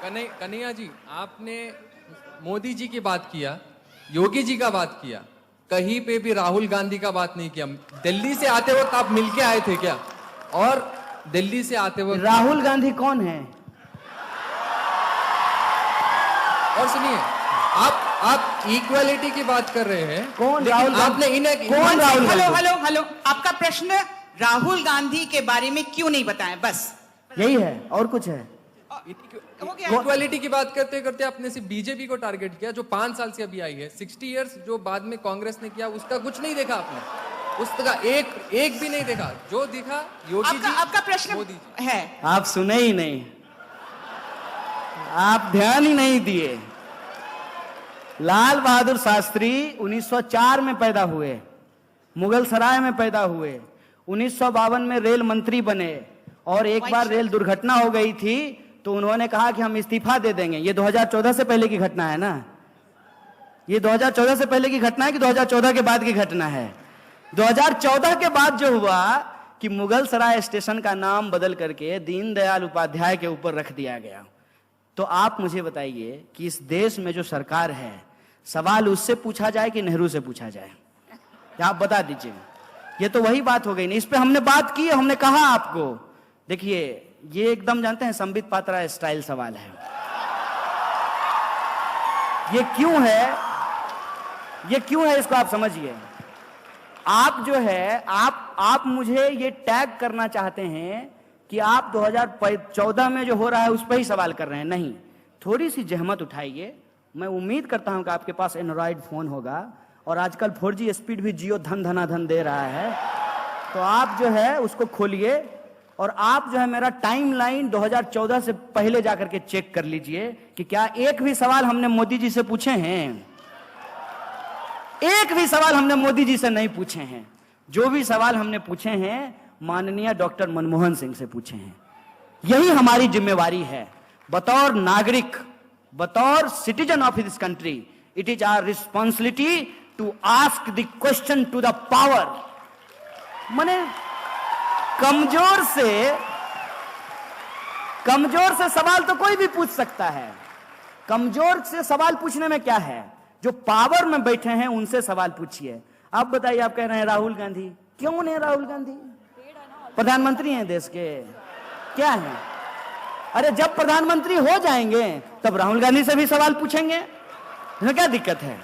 कन्हैया जी, आपने मोदी जी की बात किया, योगी जी का बात किया, कहीं पे भी राहुल गांधी का बात नहीं किया। दिल्ली से आते वक्त आप मिलके आए थे क्या? और दिल्ली से आते वक्त राहुल गांधी कौन है? और सुनिए, आप इक्वालिटी की बात कर रहे हैं। कौन राहुल आपने कौन राहुल गांधी? हेलो, आपका प्रश्न राहुल गांधी के बारे में क्यों नहीं बताया? बस यही है, और कुछ है? इक्वालिटी की बात करते करते आपने सिर्फ बीजेपी को टारगेट किया, जो 5 साल से अभी आई है। 60 इयर्स जो बाद में कांग्रेस ने किया, उसका कुछ नहीं देखा आपने, उसका एक भी नहीं देखा। जो दिखा योगी जी, आपका प्रश्न मोदी जी है। आप सुने ही नहीं, आप ध्यान ही नहीं दिए। लाल बहादुर शास्त्री 1904 में पैदा हुए, मुगल सराय में पैदा हुए, 1952 में रेल मंत्री बने, और एक बार रेल दुर्घटना हो गई थी तो उन्होंने कहा कि हम इस्तीफा दे देंगे। ये 2014 से पहले की घटना है ना? ये 2014 से पहले की घटना है कि 2014 के बाद की घटना है? 2014 के बाद जो हुआ कि मुगल सराय स्टेशन का नाम बदल करके दीनदयाल उपाध्याय के ऊपर रख दिया गया। तो आप मुझे बताइए कि इस देश में जो सरकार है, सवाल उससे पूछा जाए कि नेहरू से पूछा जाए? आप बता दीजिए। ये तो वही बात हो गई ना, इस पे हमने बात की, हमने कहा आपको। देखिए, ये एकदम जानते हैं संबित पात्रा स्टाइल सवाल है। ये क्यों है, ये क्यों है, इसको आप समझिए। आप जो है, आप मुझे ये टैग करना चाहते हैं कि आप 2014 में जो हो रहा है उस पर ही सवाल कर रहे हैं। नहीं, थोड़ी सी जहमत उठाइए। मैं उम्मीद करता हूं कि आपके पास एंड्रॉइड फोन होगा, और आजकल 4G स्पीड भी जियो धन धनाधन दे रहा है, तो आप जो है उसको खोलिए, और आप जो है मेरा टाइमलाइन 2014 से पहले जाकर के चेक कर लीजिए कि क्या एक भी सवाल हमने मोदी जी से पूछे हैं? एक भी सवाल हमने मोदी जी से नहीं पूछे हैं। जो भी सवाल हमने पूछे हैं माननीय डॉक्टर मनमोहन सिंह से पूछे हैं। यही हमारी जिम्मेवारी है बतौर नागरिक, बतौर citizen of this country. It is our responsibility to ask the question to the power. माने कमजोर से सवाल तो कोई भी पूछ सकता है। कमजोर से सवाल पूछने में क्या है? जो पावर में बैठे हैं उनसे सवाल पूछिए। आप बताइए, आप कह रहे हैं राहुल गांधी, क्यों नहीं राहुल गांधी? प्रधानमंत्री हैं देश के, क्या है? अरे जब प्रधानमंत्री हो जाएंगे तब राहुल गांधी से भी सवाल पूछेंगे, इसमें क्या दिक्कत है?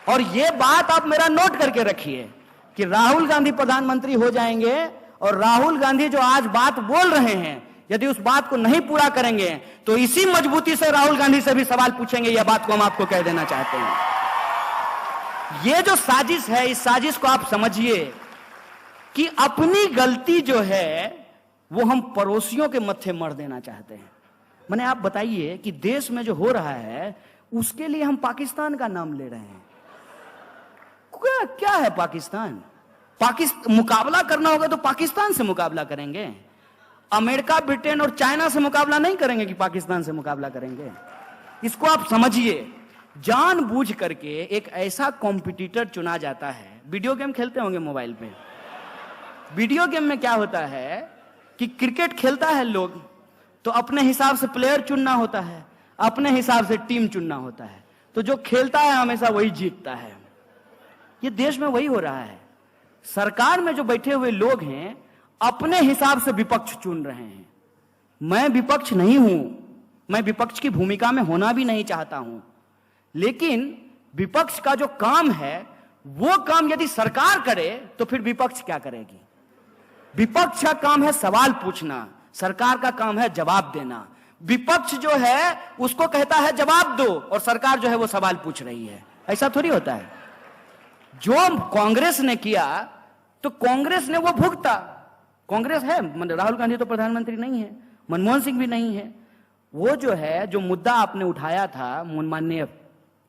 और ये बात आप मेरा नोट करके रखिए कि राहुल गांधी प्रधानमंत्री हो जाएंगे, और राहुल गांधी जो आज बात बोल रहे हैं, यदि उस बात को नहीं पूरा करेंगे तो इसी मजबूती से राहुल गांधी से भी सवाल पूछेंगे। यह बात को हम आपको कह देना चाहते हैं। यह जो साजिश है, इस साजिश को आप समझिए कि अपनी गलती जो है वो हम पड़ोसियों के मत्थे मर देना चाहते हैं। मैंने आप बताइए कि देश में जो हो रहा है उसके लिए हम पाकिस्तान का नाम ले रहे हैं। क्या है पाकिस्तान? मुकाबला करना होगा तो पाकिस्तान से मुकाबला करेंगे। अमेरिका, ब्रिटेन और चाइना से मुकाबला नहीं करेंगे कि पाकिस्तान से मुकाबला करेंगे। इसको आप समझिए। जानबूझ करके एक ऐसा कॉम्पिटिटर चुना जाता है। वीडियो गेम खेलते होंगे मोबाइल पे। वीडियो गेम में क्या होता है कि क्रिकेट खेलता है लोग, तो अपने हिसाब से प्लेयर चुनना होता है, अपने हिसाब से टीम चुनना होता है, तो जो खेलता है हमेशा वही जीतता है। ये देश में वही हो रहा है। सरकार में जो बैठे हुए लोग हैं अपने हिसाब से विपक्ष चुन रहे हैं। मैं विपक्ष नहीं हूं, मैं विपक्ष की भूमिका में होना भी नहीं चाहता हूं, लेकिन विपक्ष का जो काम है वो काम यदि सरकार करे तो फिर विपक्ष क्या करेगी? विपक्ष का काम है सवाल पूछना, सरकार का काम है जवाब देना। विपक्ष जो है उसको कहता है जवाब दो, और सरकार जो है वो सवाल पूछ रही है। ऐसा थोड़ी होता है। जो कांग्रेस ने किया तो कांग्रेस ने वो भुगता। कांग्रेस है, राहुल गांधी तो प्रधानमंत्री नहीं है, मनमोहन सिंह भी नहीं है। वो जो है, जो मुद्दा आपने उठाया था माननीय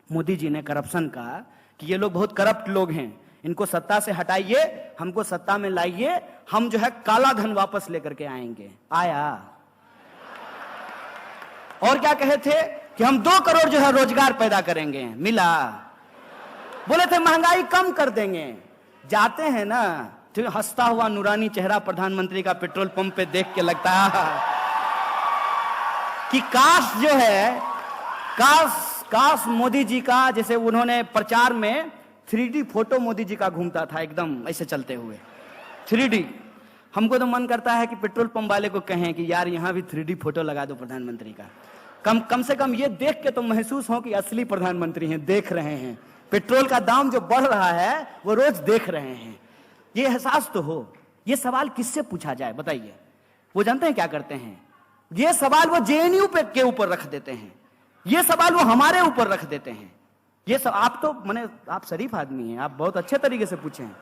मोदी जी ने करप्शन का, कि ये लोग बहुत करप्ट लोग हैं, इनको सत्ता से हटाइए, हमको सत्ता में लाइए, हम जो है काला धन वापस लेकर के आएंगे। आया। और क्या कहे थे कि हम 2 करोड़ जो है रोजगार पैदा करेंगे, मिला। बोले थे महंगाई कम कर देंगे। जाते हैं ना तो हंसता हुआ नूरानी चेहरा प्रधानमंत्री का पेट्रोल पंप पे देख के लगता है कि काश जो है, काश मोदी जी का, जैसे उन्होंने प्रचार में 3D फोटो मोदी जी का घूमता था एकदम ऐसे चलते हुए 3D। हमको तो मन करता है कि पेट्रोल पंप वाले को कहें कि यार यहां भी 3D फोटो लगा दो प्रधानमंत्री का। कम से कम ये देख के तो महसूस हो कि असली प्रधानमंत्री हैं, देख रहे हैं। पेट्रोल का दाम जो बढ़ रहा है वो रोज देख रहे हैं, ये एहसास तो हो। ये सवाल किससे पूछा जाए बताइए? वो जानते हैं क्या करते हैं? ये सवाल वो जेएनयू पे के ऊपर रख देते हैं, ये सवाल वो हमारे ऊपर रख देते हैं। ये सब आप तो आप शरीफ आदमी हैं, आप बहुत अच्छे तरीके से पूछे हैं।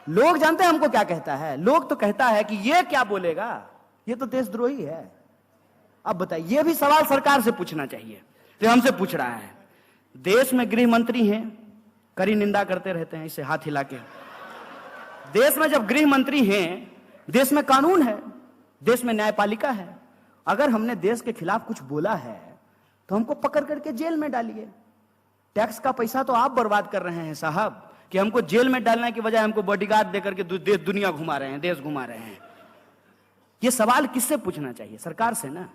लोग जानते हैं हमको क्या कहता है? लोग तो कहता है कि ये क्या बोलेगा, ये तो देशद्रोही है। अब बताइए, ये भी सवाल सरकार से पूछना चाहिए जो हमसे पूछ रहा है। देश में गृह मंत्री हैं, कड़ी निंदा करते रहते हैं इसे हाथ हिला के। देश में जब गृह मंत्री हैं, देश में कानून है, देश में न्यायपालिका है। अगर हमने देश के खिलाफ कुछ बोला है तो हमको पकड़ करके जेल में डालिए। टैक्स का पैसा तो आप बर्बाद कर रहे हैं साहब, कि हमको जेल में डालने की बजाय हमको बॉडीगार्ड देकर के देश दुनिया घुमा रहे हैं, देश घुमा रहे हैं। ये सवाल किससे पूछना चाहिए? सरकार से ना,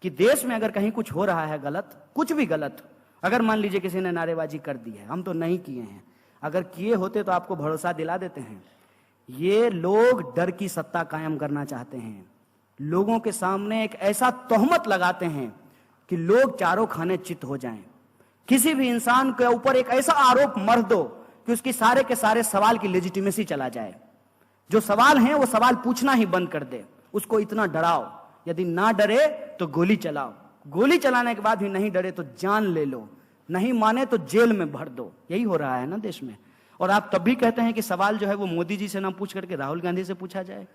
कि देश में अगर कहीं कुछ हो रहा है गलत, कुछ भी गलत, अगर मान लीजिए किसी ने नारेबाजी कर दी है, हम तो नहीं किए हैं, अगर किए होते तो आपको भरोसा दिला देते हैं। ये लोग डर की सत्ता कायम करना चाहते हैं, लोगों के सामने एक ऐसा तोहमत लगाते हैं कि लोग चारों खाने चित हो जाएं। किसी भी इंसान के ऊपर एक ऐसा आरोप मर दो कि उसकी सारे के सारे सवाल की लेजिटिमेसी चला जाए। जो सवाल हैं वो सवाल पूछना ही बंद कर दे, उसको इतना डराओ, यदि ना डरे तो गोली चलाओ, गोली चलाने के बाद भी नहीं डरे तो जान ले लो, नहीं माने तो जेल में भर दो। यही हो रहा है ना देश में। और आप तब भी कहते हैं कि सवाल जो है वो मोदी जी से ना पूछ करके राहुल गांधी से पूछा जाए।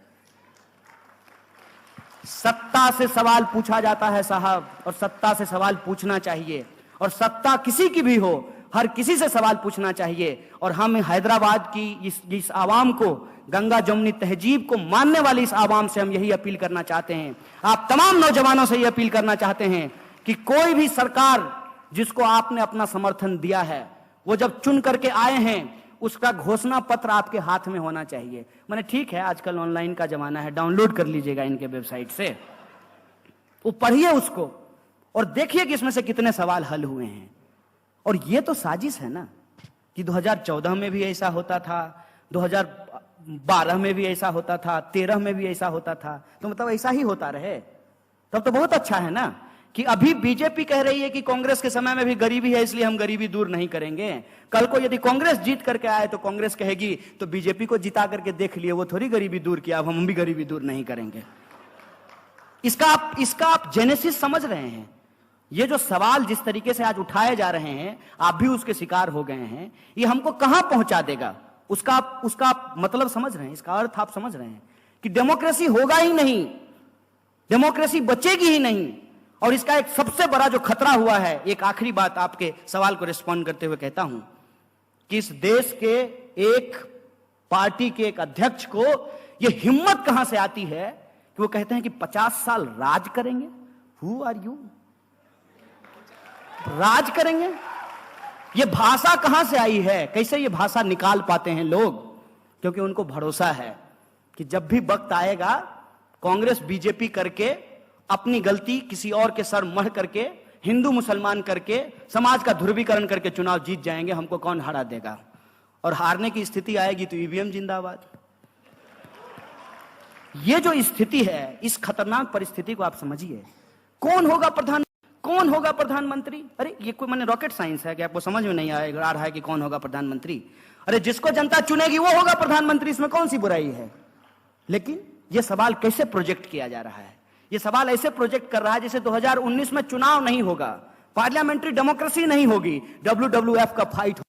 सत्ता से सवाल पूछा जाता है साहब, और सत्ता से सवाल पूछना चाहिए, और सत्ता किसी की भी हो, हर किसी से सवाल पूछना चाहिए। और हम हैदराबाद की इस आवाम को, गंगा जमुनी तहजीब को मानने वाली इस आवाम से हम यही अपील करना चाहते हैं। आप तमाम नौजवानों से यह अपील करना चाहते हैं कि कोई भी सरकार जिसको आपने अपना समर्थन दिया है, वो जब चुन करके आए हैं, उसका घोषणा पत्र आपके हाथ में होना चाहिए। मैंने ठीक है, आजकल ऑनलाइन का जमाना है, डाउनलोड कर लीजिएगा इनके वेबसाइट से, वो पढ़िए उसको और देखिए कि इसमें से कितने सवाल हल हुए हैं। और ये तो साजिश है ना, कि 2014 में भी ऐसा होता था, 2012 में भी ऐसा होता था, 13 में भी ऐसा होता था, तो मतलब ऐसा ही होता रहे तब तो बहुत अच्छा है ना। कि अभी बीजेपी कह रही है कि कांग्रेस के समय में भी गरीबी है, इसलिए हम गरीबी दूर नहीं करेंगे। कल को यदि कांग्रेस जीत करके आए तो कांग्रेस कहेगी तो बीजेपी को जिता करके देख लिए, वो थोड़ी गरीबी दूर किया, अब हम भी गरीबी दूर नहीं करेंगे। इसका आप जेनेसिस समझ रहे हैं? ये जो सवाल जिस तरीके से आज उठाए जा रहे हैं, आप भी उसके शिकार हो गए हैं, ये हमको कहां पहुंचा देगा उसका आप मतलब समझ रहे हैं? इसका अर्थ आप समझ रहे हैं कि डेमोक्रेसी होगा ही नहीं, डेमोक्रेसी बचेगी ही नहीं। और इसका एक सबसे बड़ा जो खतरा हुआ है, एक आखिरी बात आपके सवाल को रिस्पॉन्ड करते हुए कहता हूं कि इस देश के एक पार्टी के एक अध्यक्ष को यह हिम्मत कहां से आती है कि वो कहते हैं कि 50 साल राज करेंगे। Who are you? राज करेंगे? ये भाषा कहां से आई है? कैसे ये भाषा निकाल पाते हैं लोग? क्योंकि उनको भरोसा है कि जब भी वक्त आएगा, कांग्रेस बीजेपी करके अपनी गलती किसी और के सर मढ़ करके, हिंदू मुसलमान करके, समाज का ध्रुवीकरण करके चुनाव जीत जाएंगे, हमको कौन हरा देगा? और हारने की स्थिति आएगी तो ईवीएम जिंदाबाद। ये जो स्थिति है, इस खतरनाक परिस्थिति को आप समझिए। कौन होगा प्रधानमंत्री? अरे ये कोई मैंने रॉकेट साइंस है कि आपको समझ में नहीं आ रहा है कि कौन होगा प्रधानमंत्री? अरे जिसको जनता चुनेगी वो होगा प्रधानमंत्री, इसमें कौन सी बुराई है? लेकिन ये सवाल कैसे प्रोजेक्ट किया जा रहा है? ये सवाल ऐसे प्रोजेक्ट कर रहा है जैसे 2019 में चुनाव नहीं होगा, पार्लियामेंट्री डेमोक्रेसी नहीं होगी, WWF का फाइट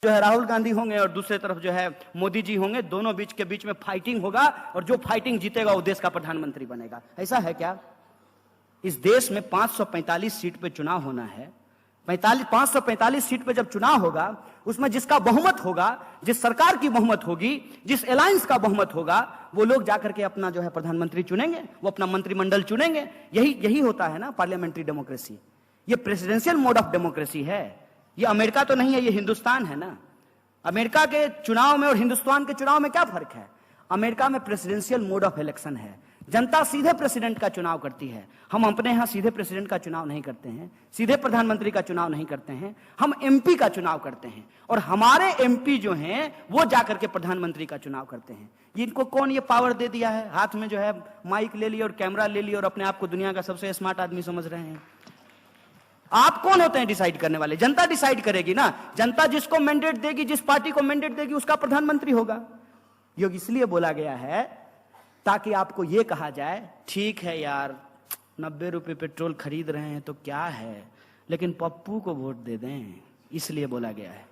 जो है राहुल गांधी होंगे और दूसरे तरफ जो है मोदी जी होंगे, दोनों के बीच में फाइटिंग होगा और जो फाइटिंग जीतेगा वो देश का प्रधानमंत्री बनेगा। ऐसा है क्या? इस देश में 545 सीट पे चुनाव होना है। 545 सीट पे जब चुनाव होगा, उसमें जिसका बहुमत होगा, जिस सरकार की बहुमत होगी, जिस अलायंस का बहुमत होगा, वो लोग जाकर के अपना जो है प्रधानमंत्री चुनेंगे, वो अपना मंत्रिमंडल चुनेंगे। यही होता है ना पार्लियामेंट्री डेमोक्रेसी। ये प्रेसिडेंशियल मोड ऑफ डेमोक्रेसी है। ये अमेरिका तो नहीं है, ये हिंदुस्तान है ना। अमेरिका के चुनाव में और हिंदुस्तान के चुनाव में क्या फर्क है? अमेरिका में प्रेसिडेंशियल मोड ऑफ इलेक्शन है, जनता सीधे प्रेसिडेंट का चुनाव करती है। हम अपने यहां सीधे प्रेसिडेंट का चुनाव नहीं करते हैं, सीधे प्रधानमंत्री का चुनाव नहीं करते हैं, हम एमपी का चुनाव करते हैं। और हमारे एमपी जो हैं वो जाकर के प्रधानमंत्री का चुनाव करते हैं। इनको कौन ये पावर दे दिया है? हाथ में जो है माइक ले लिया और कैमरा ले लिया और अपने आप को दुनिया का सबसे स्मार्ट आदमी समझ रहे हैं। आप कौन होते हैं डिसाइड करने वाले? जनता डिसाइड करेगी ना। जनता जिसको मैंडेट देगी, जिस पार्टी को मैंडेट देगी, उसका प्रधानमंत्री होगा। योग इसलिए बोला गया है ताकि आपको यह कहा जाए, ठीक है यार 90 रुपए पेट्रोल खरीद रहे हैं तो क्या है, लेकिन पप्पू को वोट दे दें। इसलिए बोला गया है।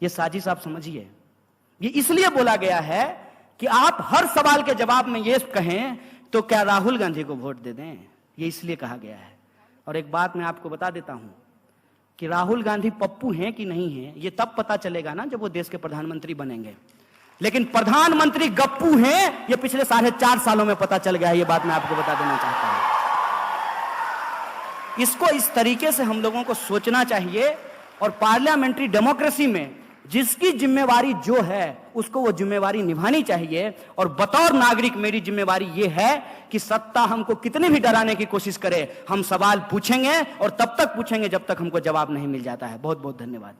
यह साजिश आप समझिए। ये इसलिए बोला गया है कि आप हर सवाल के जवाब में यह कहें तो क्या राहुल गांधी को वोट दे दें। यह इसलिए कहा गया है। और एक बात मैं आपको बता देता हूं कि राहुल गांधी पप्पू हैं कि नहीं हैं, यह तब पता चलेगा ना जब वो देश के प्रधानमंत्री बनेंगे। लेकिन प्रधानमंत्री गप्पू हैं, यह पिछले 4.5 सालों में पता चल गया है। यह बात मैं आपको बता देना चाहता हूं। इसको इस तरीके से हम लोगों को सोचना चाहिए। और पार्लियामेंट्री डेमोक्रेसी में जिसकी जिम्मेवारी जो है उसको वो जिम्मेवारी निभानी चाहिए। और बतौर नागरिक मेरी जिम्मेवारी ये है कि सत्ता हमको कितनी भी डराने की कोशिश करे, हम सवाल पूछेंगे और तब तक पूछेंगे जब तक हमको जवाब नहीं मिल जाता है। बहुत बहुत धन्यवाद।